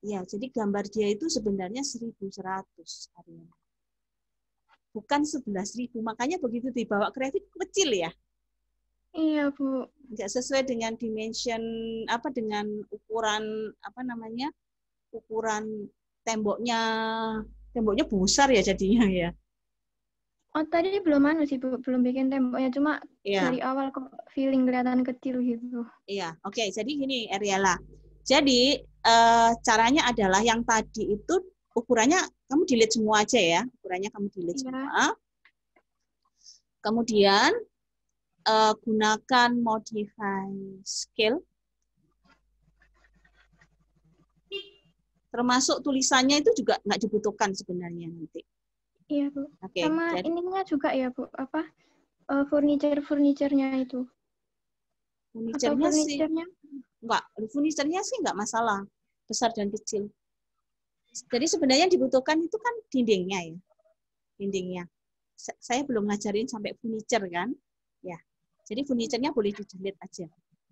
ya, jadi gambar dia itu sebenarnya 1100 Ariel. Bukan 11.000. Makanya begitu dibawa ke Revit kecil ya. Iya, Bu. Nggak sesuai dengan dimension apa dengan ukuran apa namanya? Ukuran temboknya besar ya jadinya ya. Oh, tadi belum sih, Bu. Belum bikin temboknya, cuma dari awal kok feeling kelihatan kecil gitu. Iya, oke. Jadi gini, Ariela. Jadi caranya adalah yang tadi itu ukurannya kamu delete semua aja ya. Ukurannya kamu delete semua. Kemudian gunakan modify scale. Termasuk tulisannya itu juga nggak dibutuhkan sebenarnya nanti. Iya, Bu. Oke, sama jadi, ininya juga ya, Bu. Apa furniture-nya itu? Furniture-nya sih enggak, furniture-nya sih enggak masalah, besar dan kecil. Jadi sebenarnya yang dibutuhkan itu kan dindingnya ya. Dindingnya. Saya belum ngajarin sampai furniture kan? Ya. Jadi furniture-nya boleh di-delete aja.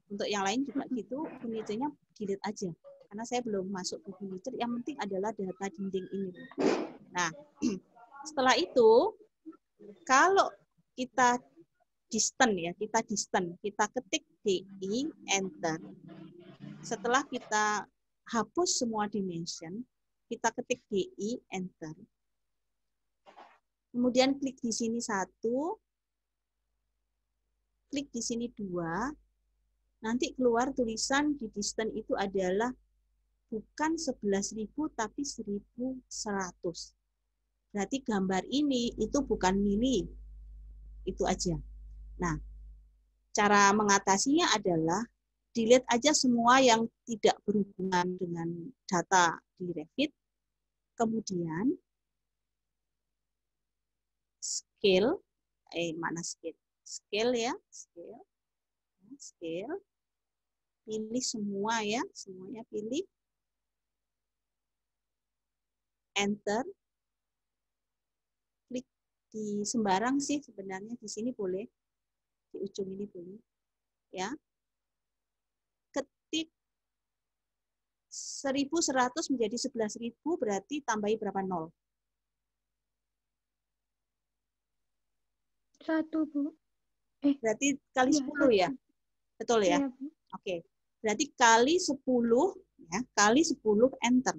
Untuk yang lain juga gitu, furniture-nya delete aja. Karena saya belum masuk ke furniture, yang penting adalah data dinding ini. Nah, setelah itu kalau kita distance ya, kita ketik DI enter. Setelah kita hapus semua dimension, kita ketik DI enter. Kemudian klik di sini 1, klik di sini 2. Nanti keluar tulisan di distance itu adalah bukan 11.000 tapi 1.100. Berarti gambar ini itu bukan mili. Itu aja. Nah, cara mengatasinya adalah delete aja semua yang tidak berhubungan dengan data di Revit. Kemudian scale, mana scale? Scale ya, scale. Pilih semua ya, semuanya pilih. Enter. Klik di sembarang sih sebenarnya di sini boleh. Di ujung ini boleh. Ya. Ketik 1.100 menjadi 11.000 berarti tambahi berapa nol? 1, Bu. Berarti kali 10 ya? Betul ya? Iya, Bu. Oke. Berarti kali 10 ya, kali 10 enter.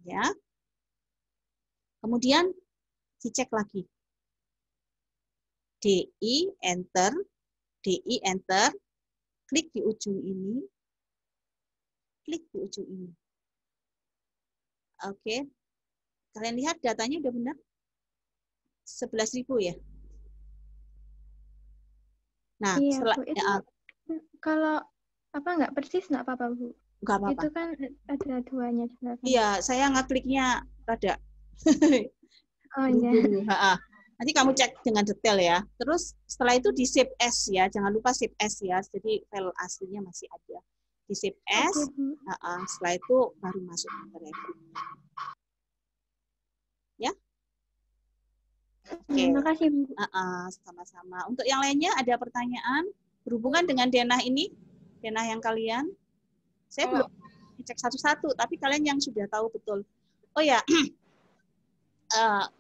Ya. Kemudian dicek lagi. DI enter, klik di ujung ini. Klik di ujung ini. Oke. Kalian lihat datanya udah benar? 11.000 ya? Nah, iya, Bu. Itu kalau nggak persis nggak apa-apa, Bu. Nggak apa-apa. Itu kan ada 2-nya di belakang. Iya, saya ngekliknya rada. Oh iya. Nanti kamu cek dengan detail ya. Terus setelah itu di save as ya, jangan lupa save as ya. Jadi file aslinya masih ada. Di save as. Setelah itu baru masuk ke Revit. Ya. Oke. Terima kasih, Bu. Sama-sama. Untuk yang lainnya ada pertanyaan berhubungan dengan denah ini? Denah yang kalian? Saya belum cek satu-satu, tapi kalian yang sudah tahu betul. Oh ya,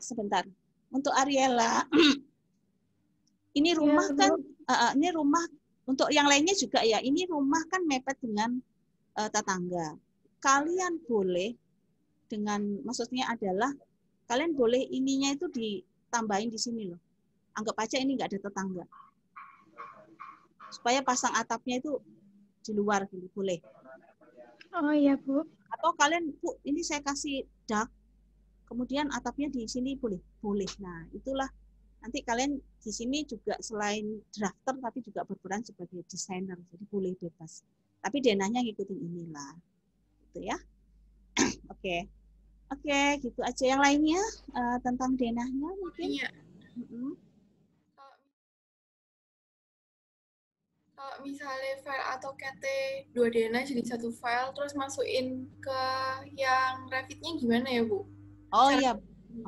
sebentar. Untuk Ariela, ini rumah kan, ini rumah untuk yang lainnya juga ya. Ini rumah kan mepet dengan tetangga. kalian boleh maksudnya adalah kalian boleh ininya itu ditambahin di sini loh. Anggap aja ini nggak ada tetangga. Supaya pasang atapnya itu di luar gitu, boleh. Oh iya, Bu. Atau kalian, Bu, ini saya kasih dak, kemudian atapnya di sini boleh. Boleh. Nah, itulah nanti kalian di sini juga selain drafter tapi juga berperan sebagai desainer. Jadi boleh bebas. Tapi denahnya ngikutin inilah. Gitu ya. Oke. Oke, gitu aja. Yang lainnya tentang denahnya mungkin? Iya. Kalau misalnya file AutoCAD 2 denah jadi satu file, terus masukin ke yang Revit-nya gimana ya, Bu? Oh iya,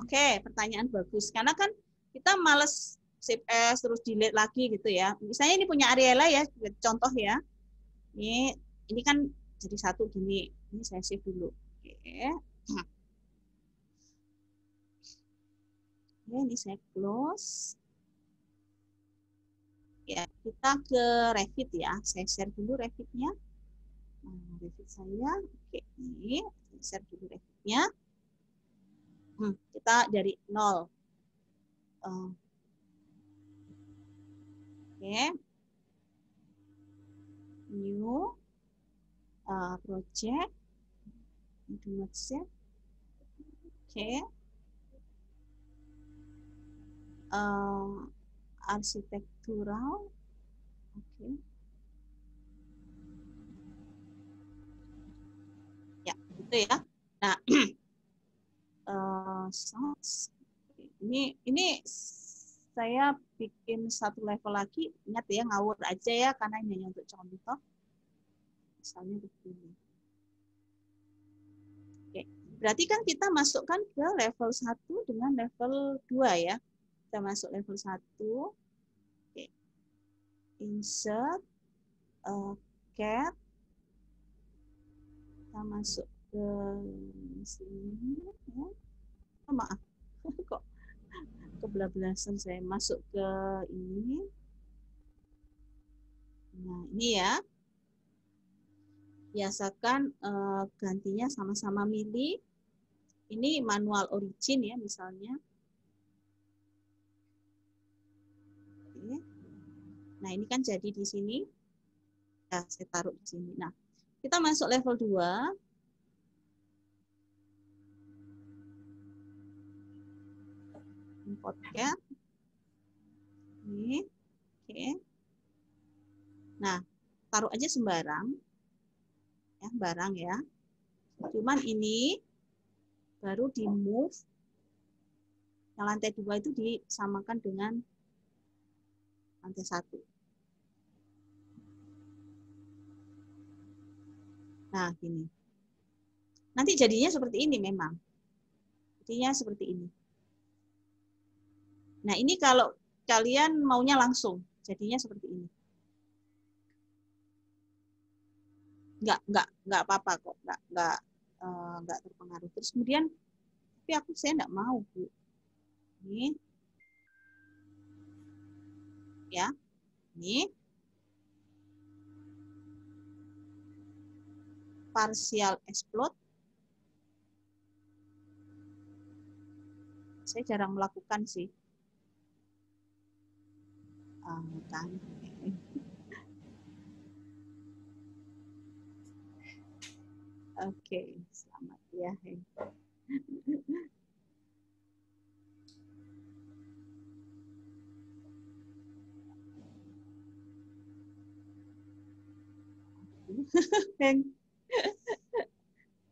oke, pertanyaan bagus. Karena kan kita males save as terus delete lagi gitu ya. Misalnya ini punya Ariela ya, contoh ya. Ini kan jadi satu gini. Ini saya save dulu. Oke. Ini saya close. Ya, kita ke Revit ya. Saya share dulu Revit-nya. Revit saya. Oke, ini saya share dulu Revit-nya. Kita dari 0. Oke. New project. Do not save. Oke. Arsitektural. Oke. Ya, gitu ya. Nah, ini saya bikin satu level lagi. Ingat ya, ngawur aja ya, karena ini hanya untuk contoh. Misalnya begini. Oke. Berarti kan kita masukkan ke level 1 dengan level 2 ya. Kita masuk level 1. Oke. Insert. CAD. Kita masuk ke sini. Ya. Oh, maaf. Kok kebelabelasan saya masuk ke ini. Nah, ini ya. Biasakan gantinya sama-sama milih. Ini manual origin ya misalnya. Oke. Nah, ini kan jadi di sini. Ya, saya taruh di sini. Nah, kita masuk level 2. Import CAD. Ini. Oke. Nah, taruh aja sembarang. Ya, barang ya. Cuman ini baru di move. Yang lantai 2 itu disamakan dengan lantai 1. Nah, gini. Nanti jadinya seperti ini memang. Jadinya seperti ini. Nah, ini kalau kalian maunya langsung, jadinya seperti ini. Enggak apa-apa kok, enggak terpengaruh. Terus kemudian, tapi saya enggak mau, Bu. Ini. Ya. Ini. Partial explode. Saya jarang melakukan sih. Kan. Oke, selamat ya.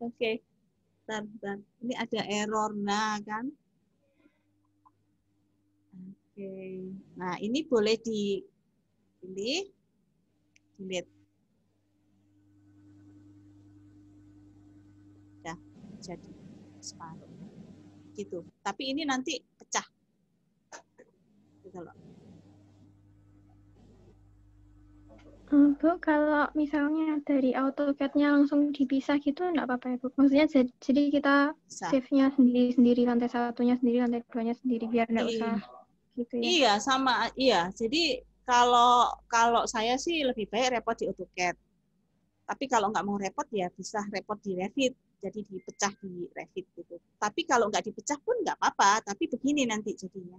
Oke, bentar. Ini ada error, nah kan? Oke, nah ini boleh dipilih, delete. Ya, jadi separuh. Gitu. Tapi ini nanti pecah. Gitu loh. Bu, kalau misalnya dari AutoCAD-nya langsung dipisah gitu, enggak apa-apa ya, Bu? Maksudnya jadi kita save-nya sendiri-sendiri, lantai 1-nya sendiri, lantai 2-nya sendiri, biar enggak usah gitu ya? Iya, sama. Iya, jadi kalau saya sih lebih baik repot di AutoCAD. Tapi kalau nggak mau repot ya bisa repot di Revit, jadi dipecah di Revit gitu. Tapi kalau nggak dipecah pun nggak apa-apa, tapi begini nanti jadinya.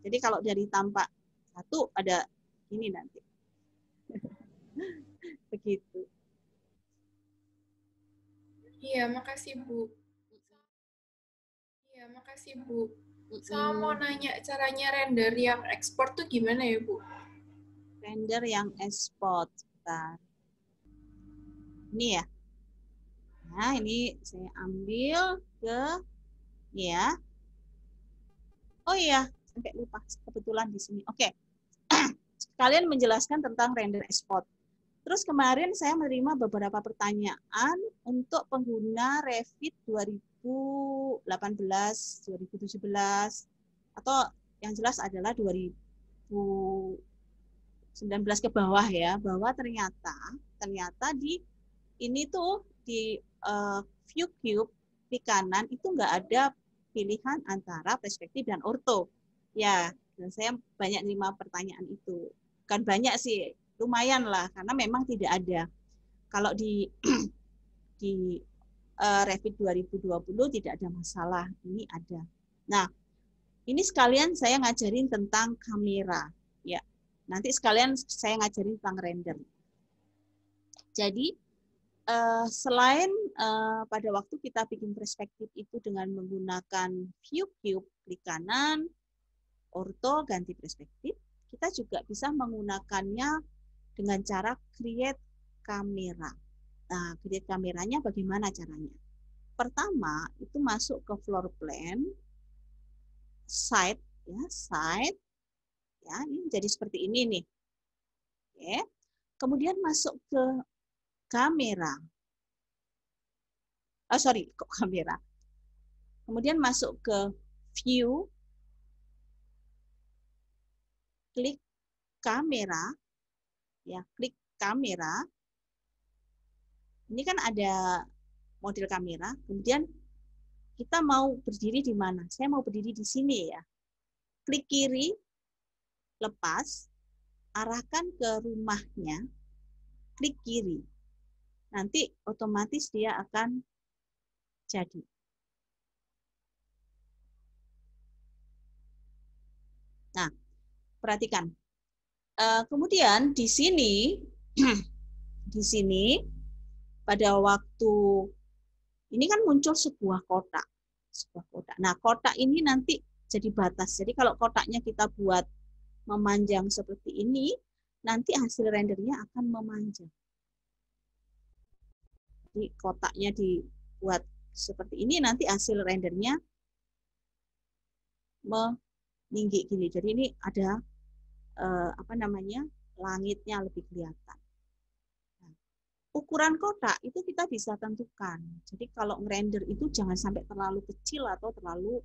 Jadi kalau dari tampak satu ada ini nanti. Begitu. Iya, makasih Bu. Iya, makasih Bu. Saya mau nanya caranya render yang ekspor tuh gimana ya Bu? Render yang export. Bentar. Ini ya. Nah, ini saya ambil ke ini ya. Oh iya, sampai lupa kebetulan di sini. Oke. Kalian menjelaskan tentang render export. Terus kemarin saya menerima beberapa pertanyaan untuk pengguna Revit 2018, 2017, atau yang jelas adalah 2019 ke bawah ya, bahwa ternyata di ini tuh di view cube di kanan itu nggak ada pilihan antara perspektif dan orto. Ya, dan saya banyak menerima pertanyaan itu. Bukan banyak sih, lumayan lah karena memang tidak ada. Kalau di Revit 2020 tidak ada masalah, ini ada. Nah, ini sekalian saya ngajarin tentang kamera, ya. Nanti sekalian saya ngajarin tentang render. Jadi selain pada waktu kita bikin perspektif itu dengan menggunakan view cube klik kanan, orto ganti perspektif, kita juga bisa menggunakannya dengan cara create kamera. Nah, create kameranya bagaimana caranya? Pertama, itu masuk ke floor plan, side, ya, side, ya, ini jadi seperti ini nih. Oke. Kemudian masuk ke kamera. Oh, sorry, kok kamera. Kemudian masuk ke view, klik kamera, ya, klik kamera. Ini kan ada model kamera, kemudian kita mau berdiri di mana? Saya mau berdiri di sini ya. Klik kiri, lepas, arahkan ke rumahnya, klik kiri. Nanti otomatis dia akan jadi. Nah, perhatikan. Kemudian di sini, di sini pada waktu ini kan muncul sebuah kotak. Nah, kotak ini nanti jadi batas. Jadi kalau kotaknya kita buat memanjang seperti ini, nanti hasil rendernya akan memanjang. Jadi kotaknya dibuat seperti ini, nanti hasil rendernya meninggi gini. Jadi ini ada langitnya lebih kelihatan. Nah, ukuran kotak itu kita bisa tentukan. Jadi kalau ngerender itu jangan sampai terlalu kecil atau terlalu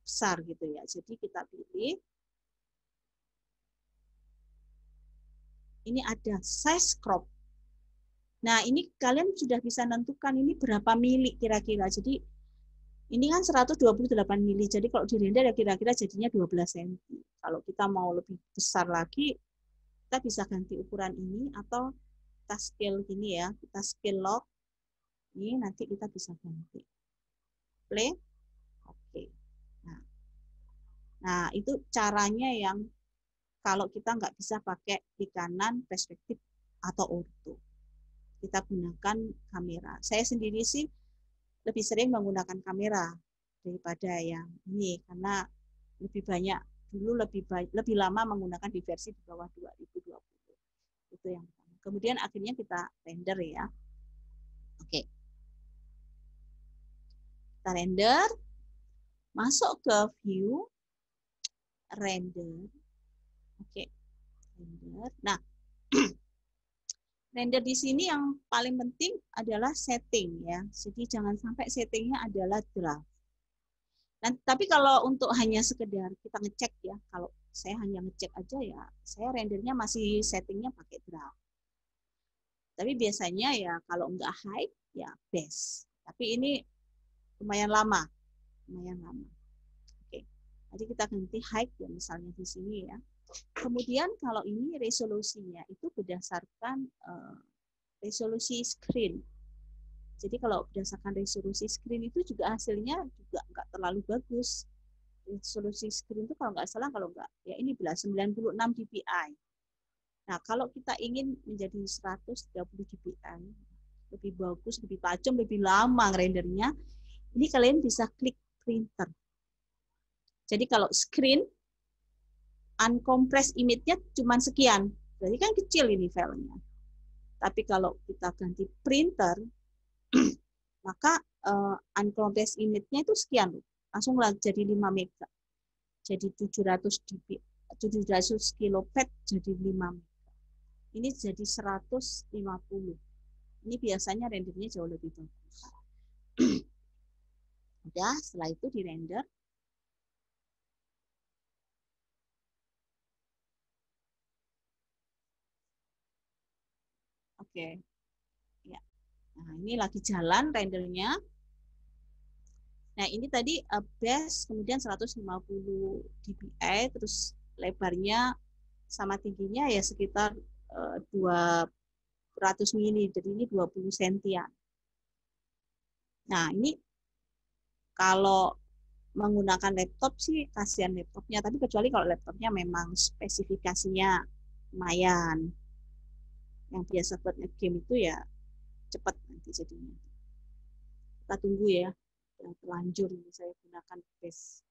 besar gitu ya. Jadi kita pilih. Ini ada size crop. Nah, ini kalian sudah bisa tentukan ini berapa mili kira-kira. Jadi ini kan 128 mili. Jadi kalau di render ya kira-kira jadinya 12 cm. Kalau kita mau lebih besar lagi, kita bisa ganti ukuran ini atau kita scale gini ya. Kita scale log. Ini nanti kita bisa ganti. Play. Oke. Nah, itu caranya yang kalau kita nggak bisa pakai di kanan perspektif atau orto. Kita gunakan kamera. Saya sendiri sih lebih sering menggunakan kamera daripada yang ini karena lebih banyak dulu lebih lama menggunakan di versi di bawah 2020. Itu yang pertama. Kemudian akhirnya kita render ya. Oke. Kita render, masuk ke view, render. Oke. Render. Nah, render di sini yang paling penting adalah setting ya. Jadi jangan sampai settingnya adalah draft. Nah, tapi kalau untuk hanya sekedar kita ngecek ya, kalau saya hanya ngecek aja ya, saya rendernya masih settingnya pakai draft. Tapi biasanya ya kalau enggak high ya best. Tapi ini lumayan lama. Oke. Jadi kita ganti high ya misalnya di sini ya. Kemudian kalau ini resolusinya itu berdasarkan resolusi screen. Jadi kalau berdasarkan resolusi screen itu juga hasilnya juga nggak terlalu bagus. Resolusi screen itu kalau nggak salah, kalau nggak ya ini bila 96 dpi. Nah kalau kita ingin menjadi 130 dpi, lebih bagus, lebih tajam, lebih lama rendernya, ini kalian bisa klik printer. Jadi kalau screen uncompressed image-nya cuma sekian, berarti kan kecil ini filenya. Tapi kalau kita ganti printer, maka uncompressed image-nya itu sekian, langsung jadi 5 mega. Jadi 700 dpi, 700 kilobit jadi 5 mega. Ini jadi 150. Ini biasanya rendernya jauh lebih bagus. Udah, setelah itu di render. Oke. Ya. Nah, ini lagi jalan rendernya. Nah, ini tadi base, kemudian 150 dpi, terus lebarnya sama tingginya ya sekitar 200 mili, jadi ini 20 sentian. Nah, ini kalau menggunakan laptop sih kasihan laptopnya, tapi kecuali kalau laptopnya memang spesifikasinya lumayan. Yang biasa buat game itu ya cepat nanti jadinya. Kita tunggu ya, yang terlanjur ini saya gunakan base.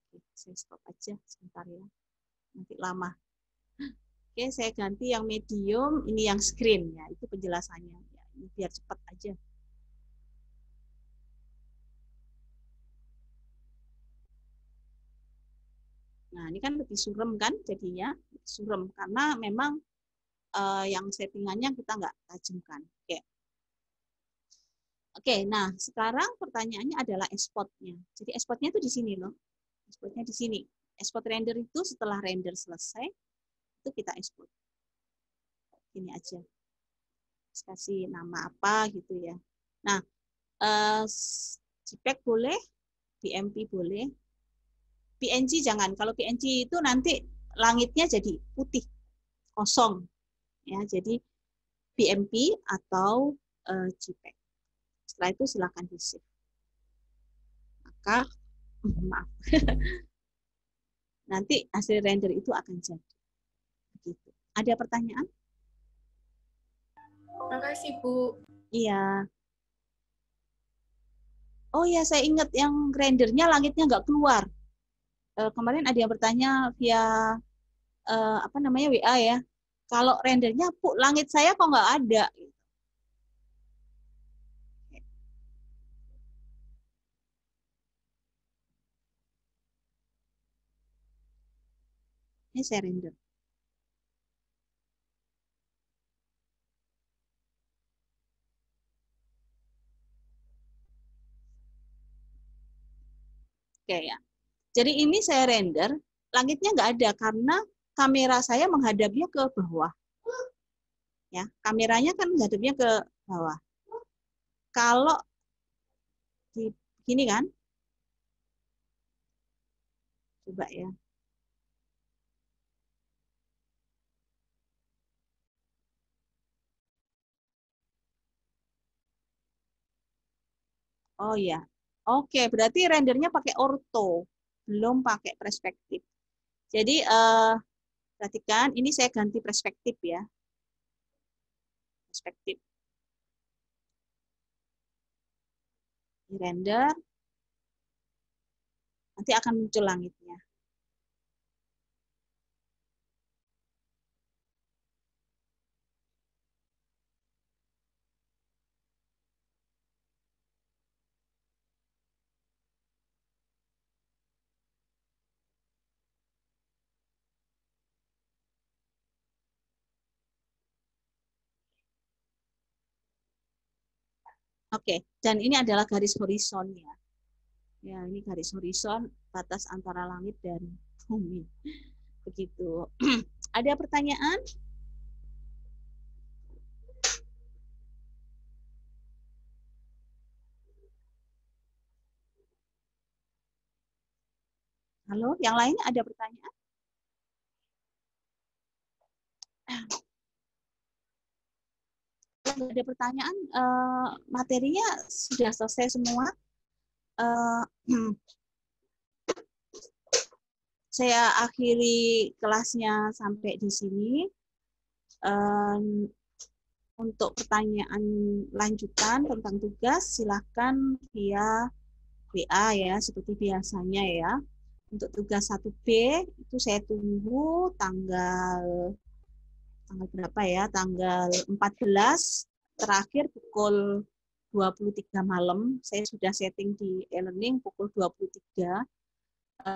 Oke, saya stop aja sebentar ya, nanti lama. Oke, saya ganti yang medium, ini yang screen ya, itu penjelasannya ya, ini biar cepat aja. Nah, ini kan lebih surem kan jadinya, surem karena memang yang settingannya kita nggak tajamkan. Oke, nah sekarang pertanyaannya adalah exportnya. Jadi exportnya itu di sini loh, exportnya di sini. Export render itu setelah render selesai, itu kita export. Ini aja, kasih nama apa gitu ya. Nah, JPEG boleh, BMP boleh, PNG jangan. Kalau PNG itu nanti langitnya jadi putih, kosong. Ya, jadi BMP atau JPEG. Setelah itu silakan di save. Maka maaf. Nanti hasil render itu akan jadi. Begitu. Ada pertanyaan? Makasih, Bu. Iya. Oh ya, saya ingat yang rendernya langitnya nggak keluar. Kemarin ada yang bertanya via apa namanya WA ya. Kalau rendernya, Bu, langit saya kok nggak ada? Ini saya render. Oke ya. Jadi ini saya render, langitnya nggak ada karena kamera saya menghadapnya ke bawah. Ya, kameranya kan menghadapnya ke bawah. Kalau di gini kan, coba ya. Oh ya, oke, berarti rendernya pakai ortho, belum pakai perspektif. Jadi perhatikan, ini saya ganti perspektif ya, perspektif. Di render, nanti akan muncul langitnya. Oke, dan ini adalah garis horizonnya. Ya, ini garis horizon batas antara langit dan bumi. Begitu. Ada pertanyaan? Halo, yang lainnya ada pertanyaan? Kalau ada pertanyaan, materinya sudah selesai semua. Saya akhiri kelasnya sampai di sini. Untuk pertanyaan lanjutan tentang tugas, silahkan via WA ya, seperti biasanya ya. Untuk tugas 1B, itu saya tunggu tanggal berapa ya? Tanggal 14, terakhir pukul 23 malam. Saya sudah setting di e-learning pukul 23.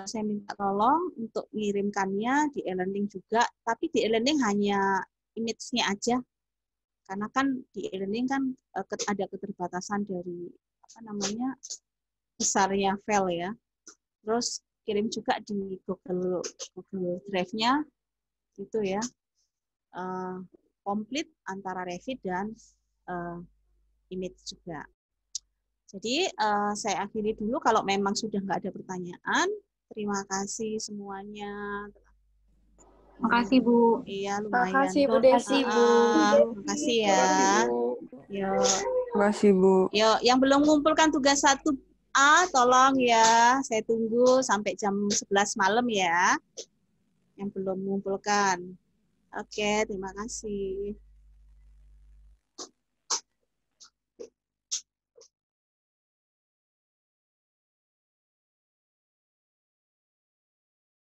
Saya minta tolong untuk mengirimkannya di e-learning juga, tapi di e-learning hanya image-nya aja. Karena kan di e-learning kan ada keterbatasan dari besarnya file ya. Terus kirim juga di Google Drive-nya gitu ya. Komplit antara Revit dan image juga. Jadi saya akhiri dulu, kalau memang sudah nggak ada pertanyaan. Terima kasih semuanya. Makasih Bu. Iya, lumayan. Makasih Bu Desi, Bu. Makasih ya. Yo. Makasih Bu. Yo, yang belum mengumpulkan tugas 1A, tolong ya. Saya tunggu sampai jam 11 malam ya. Yang belum mengumpulkan. Oke, terima kasih.